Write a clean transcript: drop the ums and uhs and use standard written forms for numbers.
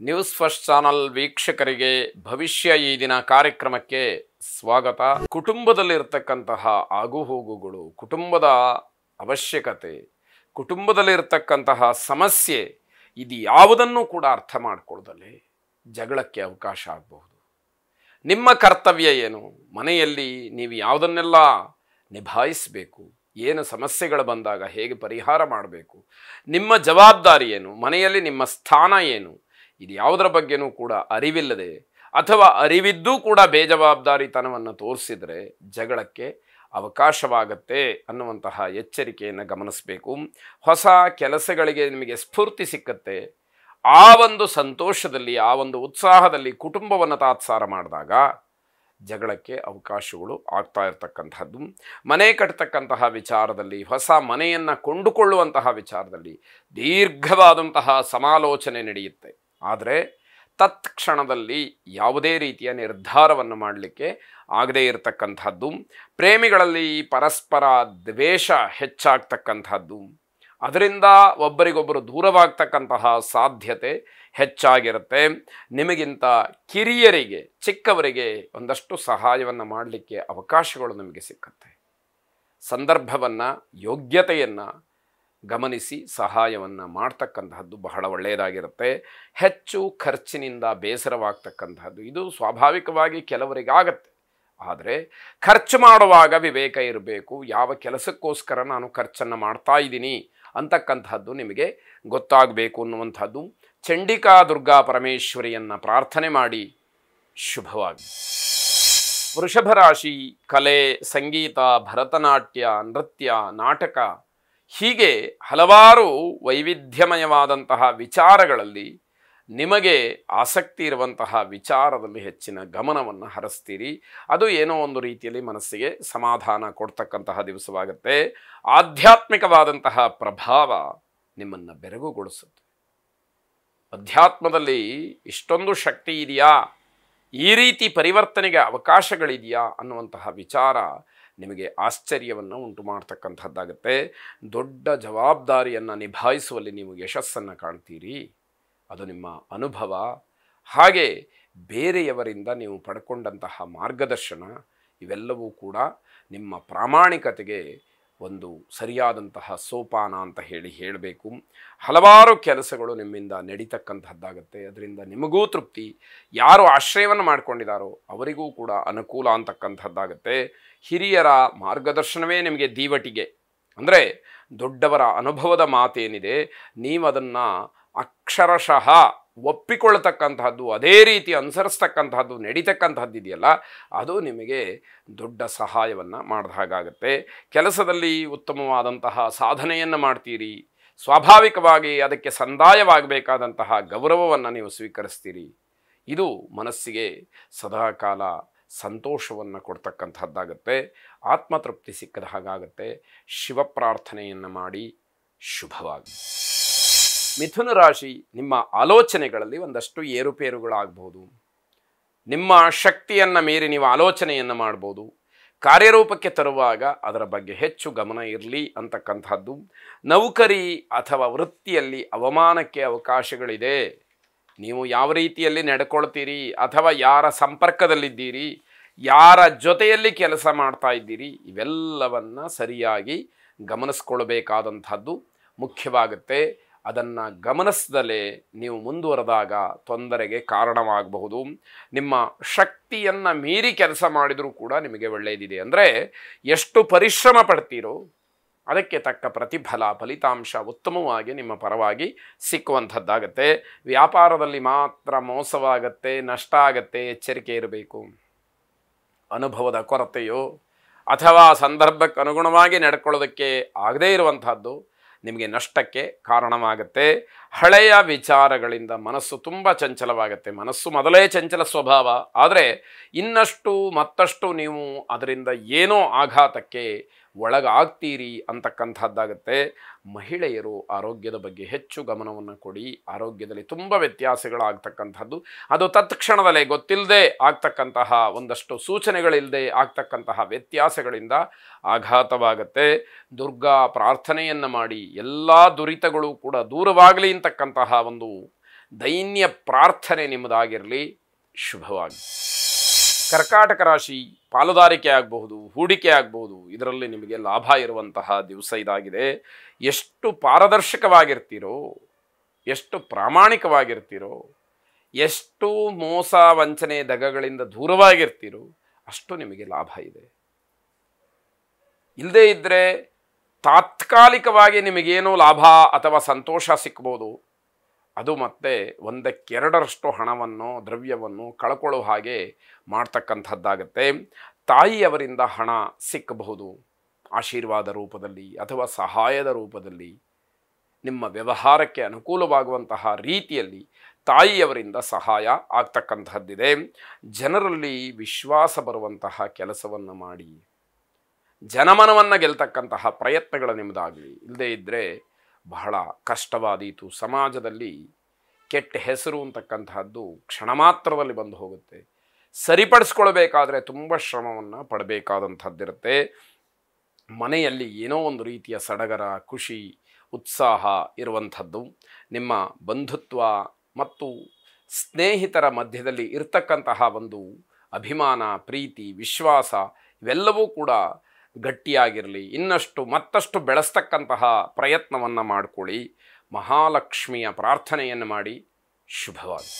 News first channel ವೀಕ್ಷಕರಿಗೆ ಭವಿಷ್ಯ ಈ ದಿನ ಕಾರ್ಯಕ್ರಮಕ್ಕೆ ಸ್ವಾಗತ. ಕುಟುಂಬದಲ್ಲಿರ್ತಕ್ಕಂತಹ ಆಗುಹೋಗುಗಳು, ಕುಟುಂಬದ ಅವಶ್ಯಕತೆ, ಕುಟುಂಬದಲ್ಲಿರ್ತಕ್ಕಂತಹ ಸಮಸ್ಯೆ, ಇದು ಯಾವುದನ್ನು ಕೂಡ ಅರ್ಥ ಮಾಡಿಕೊಳ್ಳದಲ್ಲೇ ಜಗಳಕ್ಕೆ ಅವಕಾಶ ಆಗಬಹುದು. ನಿಮ್ಮ ಕರ್ತವ್ಯ ಏನು, ಮನೆಯಲ್ಲಿ ನೀವು ಯಾವುದನ್ನೆಲ್ಲ ನಿಭಾಯಿಸಬೇಕು, ಏನು ಸಮಸ್ಯೆಗಳು ಬಂದಾಗ ಹೇಗೆ ಪರಿಹಾರ ಮಾಡಬೇಕು, ನಿಮ್ಮ ಜವಾಬ್ದಾರಿ ಏನು, ಮನೆಯಲ್ಲಿ ನಿಮ್ಮ ಸ್ಥಾನ ಏನು, ಇದು ಯಾವುದರ ಬಗ್ಗೆನೂ ಕೂಡ ಅರಿವಿಲ್ಲದೆ ಅಥವಾ ಅರಿವಿದ್ದೂ ಕೂಡ ಬೇಜವಾಬ್ದಾರಿತನವನ್ನು ತೋರಿಸಿದರೆ ಜಗಳಕ್ಕೆ ಅವಕಾಶವಾಗತ್ತೆ ಅನ್ನುವಂತಹ ಎಚ್ಚರಿಕೆಯನ್ನು ಗಮನಿಸಬೇಕು. ಹೊಸ ಕೆಲಸಗಳಿಗೆ ನಿಮಗೆ ಸ್ಫೂರ್ತಿ ಸಿಕ್ಕತ್ತೆ. ಆ ಒಂದು ಸಂತೋಷದಲ್ಲಿ, ಆ ಒಂದು ಉತ್ಸಾಹದಲ್ಲಿ ಕುಟುಂಬವನ್ನು ತಾತ್ಸಾರ ಮಾಡಿದಾಗ ಜಗಳಕ್ಕೆ ಅವಕಾಶಗಳು ಆಗ್ತಾ ಇರತಕ್ಕಂಥದ್ದು. ಮನೆ ಕಟ್ಟತಕ್ಕಂತಹ ವಿಚಾರದಲ್ಲಿ, ಹೊಸ ಮನೆಯನ್ನು ಕೊಂಡುಕೊಳ್ಳುವಂತಹ ವಿಚಾರದಲ್ಲಿ ದೀರ್ಘವಾದಂತಹ ಸಮಾಲೋಚನೆ ನಡೆಯುತ್ತೆ. ಆದರೆ ತತ್ಕ್ಷಣದಲ್ಲಿ ಯಾವುದೇ ರೀತಿಯ ನಿರ್ಧಾರವನ್ನು ಮಾಡಲಿಕ್ಕೆ ಆಗದೇ ಇರತಕ್ಕಂಥದ್ದು. ಪ್ರೇಮಿಗಳಲ್ಲಿ ಪರಸ್ಪರ ದ್ವೇಷ ಹೆಚ್ಚಾಗ್ತಕ್ಕಂಥದ್ದು, ಅದರಿಂದ ಒಬ್ಬರಿಗೊಬ್ಬರು ದೂರವಾಗ್ತಕ್ಕಂತಹ ಸಾಧ್ಯತೆ ಹೆಚ್ಚಾಗಿರುತ್ತೆ. ನಿಮಗಿಂತ ಕಿರಿಯರಿಗೆ, ಚಿಕ್ಕವರಿಗೆ ಒಂದಷ್ಟು ಸಹಾಯವನ್ನು ಮಾಡಲಿಕ್ಕೆ ಅವಕಾಶಗಳು ನಿಮಗೆ ಸಿಕ್ಕತ್ತೆ. ಸಂದರ್ಭವನ್ನು, ಯೋಗ್ಯತೆಯನ್ನು ಗಮನಿಸಿ ಸಹಾಯವನ್ನು ಮಾಡ್ತಕ್ಕಂತಹದ್ದು ಬಹಳ ಒಳ್ಳೆಯದಾಗಿರುತ್ತೆ. ಹೆಚ್ಚು ಖರ್ಚಿನಿಂದ ಬೇಸರವಾಗ್ತಕ್ಕಂಥದ್ದು ಇದು ಸ್ವಾಭಾವಿಕವಾಗಿ ಕೆಲವರಿಗಾಗತ್ತೆ. ಆದರೆ ಖರ್ಚು ಮಾಡುವಾಗ ವಿವೇಕ ಇರಬೇಕು. ಯಾವ ಕೆಲಸಕ್ಕೋಸ್ಕರ ನಾನು ಖರ್ಚನ್ನು ಮಾಡ್ತಾ ಇದ್ದೀನಿ ಅಂತಕ್ಕಂಥದ್ದು ನಿಮಗೆ ಗೊತ್ತಾಗಬೇಕು ಅನ್ನುವಂಥದ್ದು. ಚಂಡಿಕಾ ದುರ್ಗಾ ಪರಮೇಶ್ವರಿಯನ್ನು ಪ್ರಾರ್ಥನೆ ಮಾಡಿ ಶುಭವಾಗಿ. ವೃಷಭ ರಾಶಿ ಕಲೆ, ಸಂಗೀತ, ಭರತನಾಟ್ಯ, ನೃತ್ಯ, ನಾಟಕ, ಹೀಗೆ ಹಲವಾರು ವೈವಿಧ್ಯಮಯವಾದಂತಹ ವಿಚಾರಗಳಲ್ಲಿ ನಿಮಗೆ ಆಸಕ್ತಿ ಇರುವಂತಹ ವಿಚಾರದಲ್ಲಿ ಹೆಚ್ಚಿನ ಗಮನವನ್ನು ಹರಿಸ್ತೀರಿ. ಅದು ಏನೋ ಒಂದು ರೀತಿಯಲ್ಲಿ ಮನಸ್ಸಿಗೆ ಸಮಾಧಾನ ಕೊಡ್ತಕ್ಕಂತಹ ದಿವಸವಾಗುತ್ತೆ. ಆಧ್ಯಾತ್ಮಿಕವಾದಂತಹ ಪ್ರಭಾವ ನಿಮ್ಮನ್ನು ಬೆರಗುಗೊಳಿಸುತ್ತೆ. ಅಧ್ಯಾತ್ಮದಲ್ಲಿ ಇಷ್ಟೊಂದು ಶಕ್ತಿ ಇದೆಯಾ, ಈ ರೀತಿ ಪರಿವರ್ತನೆಗೆ ಅವಕಾಶಗಳಿದೆಯಾ ಅನ್ನುವಂತಹ ವಿಚಾರ ನಿಮಗೆ ಆಶ್ಚರ್ಯವನ್ನು ಉಂಟು ಮಾಡ್ತಕ್ಕಂಥದ್ದಾಗುತ್ತೆ. ದೊಡ್ಡ ಜವಾಬ್ದಾರಿಯನ್ನು ನಿಭಾಯಿಸುವಲ್ಲಿ ನೀವು ಯಶಸ್ಸನ್ನು ಕಾಣ್ತೀರಿ. ಅದು ನಿಮ್ಮ ಅನುಭವ. ಹಾಗೆ ಬೇರೆಯವರಿಂದ ನೀವು ಪಡ್ಕೊಂಡಂತಹ ಮಾರ್ಗದರ್ಶನ, ಇವೆಲ್ಲವೂ ಕೂಡ ನಿಮ್ಮ ಪ್ರಾಮಾಣಿಕತೆಗೆ ಒಂದು ಸರಿಯಾದಂತಹ ಸೋಪಾನ ಅಂತ ಹೇಳಬೇಕು. ಹಲವಾರು ಕೆಲಸಗಳು ನಿಮ್ಮಿಂದ ನಡೀತಕ್ಕಂಥದ್ದಾಗುತ್ತೆ. ಅದರಿಂದ ನಿಮಗೂ ತೃಪ್ತಿ, ಯಾರು ಆಶ್ರಯವನ್ನು ಮಾಡ್ಕೊಂಡಿದ್ದಾರೋ ಅವರಿಗೂ ಕೂಡ ಅನುಕೂಲ ಅಂತಕ್ಕಂಥದ್ದಾಗುತ್ತೆ. ಹಿರಿಯರ ಮಾರ್ಗದರ್ಶನವೇ ನಿಮಗೆ ದೀವಟಿಗೆ. ಅಂದರೆ ದೊಡ್ಡವರ ಅನುಭವದ ಮಾತೇನಿದೆ, ನೀವು ಅದನ್ನು ಅಕ್ಷರಶಃ ಒಪ್ಪಿಕೊಳ್ಳತಕ್ಕಂತಹದ್ದು, ಅದೇ ರೀತಿ ಅನುಸರಿಸ್ತಕ್ಕಂತಹದ್ದು, ನಡೀತಕ್ಕಂಥದ್ದು ಇದೆಯಲ್ಲ, ಅದು ನಿಮಗೆ ದೊಡ್ಡ ಸಹಾಯವನ್ನು ಮಾಡಿದ ಹಾಗಾಗುತ್ತೆ. ಕೆಲಸದಲ್ಲಿ ಉತ್ತಮವಾದಂತಹ ಸಾಧನೆಯನ್ನು ಮಾಡ್ತೀರಿ. ಸ್ವಾಭಾವಿಕವಾಗಿ ಅದಕ್ಕೆ ಸಂದಾಯವಾಗಬೇಕಾದಂತಹ ಗೌರವವನ್ನು ನೀವು ಸ್ವೀಕರಿಸ್ತೀರಿ. ಇದು ಮನಸ್ಸಿಗೆ ಸದಾಕಾಲ ಸಂತೋಷವನ್ನು ಕೊಡ್ತಕ್ಕಂಥದ್ದಾಗುತ್ತೆ. ಆತ್ಮತೃಪ್ತಿ ಸಿಕ್ಕದ ಹಾಗಾಗುತ್ತೆ. ಶಿವ ಪ್ರಾರ್ಥನೆಯನ್ನು ಮಾಡಿ ಶುಭವಾಗಿ. ಮಿಥುನ ರಾಶಿ, ನಿಮ್ಮ ಆಲೋಚನೆಗಳಲ್ಲಿ ಒಂದಷ್ಟು ಏರುಪೇರುಗಳಾಗಬಹುದು. ನಿಮ್ಮ ಶಕ್ತಿಯನ್ನು ಮೀರಿ ನೀವು ಆಲೋಚನೆಯನ್ನು ಮಾಡ್ಬೋದು. ಕಾರ್ಯರೂಪಕ್ಕೆ ತರುವಾಗ ಅದರ ಬಗ್ಗೆ ಹೆಚ್ಚು ಗಮನ ಇರಲಿ ಅಂತಕ್ಕಂಥದ್ದು. ನೌಕರಿ ಅಥವಾ ವೃತ್ತಿಯಲ್ಲಿ ಅವಮಾನಕ್ಕೆ ಅವಕಾಶಗಳಿದೆ. ನೀವು ಯಾವ ರೀತಿಯಲ್ಲಿ ನಡ್ಕೊಳ್ತೀರಿ ಅಥವಾ ಯಾರ ಸಂಪರ್ಕದಲ್ಲಿದ್ದೀರಿ, ಯಾರ ಜೊತೆಯಲ್ಲಿ ಕೆಲಸ ಮಾಡ್ತಾ ಇದ್ದೀರಿ, ಇವೆಲ್ಲವನ್ನು ಸರಿಯಾಗಿ ಗಮನಿಸ್ಕೊಳ್ಬೇಕಾದಂಥದ್ದು ಮುಖ್ಯವಾಗುತ್ತೆ. ಅದನ್ನು ಗಮನಿಸದಲೇ ನೀವು ಮುಂದುವರೆದಾಗ ತೊಂದರೆಗೆ ಕಾರಣವಾಗಬಹುದು. ನಿಮ್ಮ ಶಕ್ತಿಯನ್ನು ಮೀರಿ ಕೆಲಸ ಮಾಡಿದರೂ ಕೂಡ ನಿಮಗೆ ಒಳ್ಳೆಯದಿದೆ. ಅಂದರೆ ಎಷ್ಟು ಪರಿಶ್ರಮ ಪಡ್ತೀರೋ ಅದಕ್ಕೆ ತಕ್ಕ ಪ್ರತಿಫಲ, ಫಲಿತಾಂಶ ಉತ್ತಮವಾಗಿ ನಿಮ್ಮ ಪರವಾಗಿ ಸಿಕ್ಕುವಂಥದ್ದಾಗತ್ತೆ. ವ್ಯಾಪಾರದಲ್ಲಿ ಮಾತ್ರ ಮೋಸವಾಗತ್ತೆ, ನಷ್ಟ ಆಗತ್ತೆ, ಎಚ್ಚರಿಕೆ ಇರಬೇಕು. ಅನುಭವದ ಕೊರತೆಯೋ ಅಥವಾ ಸಂದರ್ಭಕ್ಕೆ ಅನುಗುಣವಾಗಿ ನಡ್ಕೊಳ್ಳೋದಕ್ಕೆ ಆಗದೇ ಇರುವಂಥದ್ದು ನಿಮಗೆ ನಷ್ಟಕ್ಕೆ ಕಾರಣವಾಗುತ್ತೆ. ಹಳೆಯ ವಿಚಾರಗಳಿಂದ ಮನಸ್ಸು ತುಂಬ ಚಂಚಲವಾಗುತ್ತೆ. ಮನಸ್ಸು ಮೊದಲೇ ಚಂಚಲ ಸ್ವಭಾವ. ಆದರೆ ಇನ್ನಷ್ಟು ಮತ್ತಷ್ಟು ನೀವು ಅದರಿಂದ ಏನೋ ಆಘಾತಕ್ಕೆ ಒಳಗಾಗ್ತೀರಿ ಅಂತಕ್ಕಂಥದ್ದಾಗುತ್ತೆ. ಮಹಿಳೆಯರು ಆರೋಗ್ಯದ ಬಗ್ಗೆ ಹೆಚ್ಚು ಗಮನವನ್ನು ಕೊಡಿ. ಆರೋಗ್ಯದಲ್ಲಿ ತುಂಬ ವ್ಯತ್ಯಾಸಗಳಾಗ್ತಕ್ಕಂಥದ್ದು, ಅದು ತತ್ಕ್ಷಣದಲ್ಲೇ ಗೊತ್ತಿಲ್ಲದೆ ಆಗ್ತಕ್ಕಂತಹ ಒಂದಷ್ಟು ಸೂಚನೆಗಳಿಲ್ಲದೆ ಆಗ್ತಕ್ಕಂತಹ ವ್ಯತ್ಯಾಸಗಳಿಂದ ಆಘಾತವಾಗುತ್ತೆ. ದುರ್ಗಾ ಪ್ರಾರ್ಥನೆಯನ್ನು ಮಾಡಿ ಎಲ್ಲ ದುರಿತಗಳು ಕೂಡ ದೂರವಾಗಲಿ ಅಂತಕ್ಕಂತಹ ಒಂದು ದೈನ್ಯ ಪ್ರಾರ್ಥನೆ ನಿಮ್ಮದಾಗಿರಲಿ. ಶುಭವಾಗಿ. ಕರ್ಕಾಟಕ ರಾಶಿ, ಪಾಲುದಾರಿಕೆ ಆಗಬಹುದು, ಹೂಡಿಕೆ ಆಗಬಹುದು, ಇದರಲ್ಲಿ ನಿಮಗೆ ಲಾಭ ಇರುವಂತಹ ದಿವಸ ಇದಾಗಿದೆ. ಎಷ್ಟು ಪಾರದರ್ಶಕವಾಗಿರ್ತೀರೋ, ಎಷ್ಟು ಪ್ರಾಮಾಣಿಕವಾಗಿರ್ತೀರೋ, ಎಷ್ಟು ಮೋಸ ವಂಚನೆ ದಗಗಳಿಂದ ದೂರವಾಗಿರ್ತೀರೋ ಅಷ್ಟು ನಿಮಗೆ ಲಾಭ ಇದೆ. ಇಲ್ಲದೇ ಇದ್ದರೆ ತಾತ್ಕಾಲಿಕವಾಗಿ ನಿಮಗೇನೋ ಲಾಭ ಅಥವಾ ಸಂತೋಷ ಸಿಕ್ಬೋದು, ಅದು ಮತ್ತೆ ಒಂದಕ್ಕೆರಡರಷ್ಟು ಹಣವನ್ನು ದ್ರವ್ಯವನ್ನು ಕಳ್ಕೊಳ್ಳೋ ಹಾಗೆ ಮಾಡ್ತಕ್ಕಂಥದ್ದಾಗತ್ತೆ. ತಾಯಿಯವರಿಂದ ಹಣ ಸಿಕ್ಕಬಹುದು, ಆಶೀರ್ವಾದ ರೂಪದಲ್ಲಿ ಅಥವಾ ಸಹಾಯದ ರೂಪದಲ್ಲಿ. ನಿಮ್ಮ ವ್ಯವಹಾರಕ್ಕೆ ಅನುಕೂಲವಾಗುವಂತಹ ರೀತಿಯಲ್ಲಿ ತಾಯಿಯವರಿಂದ ಸಹಾಯ ಆಗ್ತಕ್ಕಂಥದ್ದಿದೆ. ಜನರಲ್ಲಿ ವಿಶ್ವಾಸ ಬರುವಂತಹ ಕೆಲಸವನ್ನು ಮಾಡಿ ಜನಮನವನ್ನು ಗೆಲ್ತಕ್ಕಂತಹ ಪ್ರಯತ್ನಗಳು ನಿಮ್ಮದಾಗಲಿ. ಇಲ್ಲದೇ ಇದ್ದರೆ ಬಹಳ ಕಷ್ಟವಾದೀತು. ಸಮಾಜದಲ್ಲಿ ಕೆಟ್ಟ ಹೆಸರು ಅಂತಕ್ಕಂತಹದ್ದು ಕ್ಷಣ ಮಾತ್ರದಲ್ಲಿ ಬಂದು ಹೋಗುತ್ತೆ. ಸರಿಪಡಿಸ್ಕೊಳ್ಬೇಕಾದ್ರೆ ತುಂಬ ಶ್ರಮವನ್ನು ಪಡಬೇಕಾದಂಥದ್ದಿರುತ್ತೆ. ಮನೆಯಲ್ಲಿ ಏನೋ ಒಂದು ರೀತಿಯ ಸಡಗರ, ಖುಷಿ, ಉತ್ಸಾಹ ಇರುವಂಥದ್ದು. ನಿಮ್ಮ ಬಂಧುತ್ವ ಮತ್ತು ಸ್ನೇಹಿತರ ಮಧ್ಯದಲ್ಲಿ ಇರ್ತಕ್ಕಂತಹ ಒಂದು ಅಭಿಮಾನ, ಪ್ರೀತಿ, ವಿಶ್ವಾಸ ಇವೆಲ್ಲವೂ ಕೂಡ ಗಟ್ಟಿಯಾಗಿರಲಿ. ಇನ್ನಷ್ಟು ಮತ್ತಷ್ಟು ಬೆಳೆಸ್ತಕ್ಕಂತಹ ಪ್ರಯತ್ನವನ್ನು ಮಾಡಿಕೊಳ್ಳಿ. ಮಹಾಲಕ್ಷ್ಮಿಯ ಪ್ರಾರ್ಥನೆಯನ್ನು ಮಾಡಿ. ಶುಭವಾಗಿ.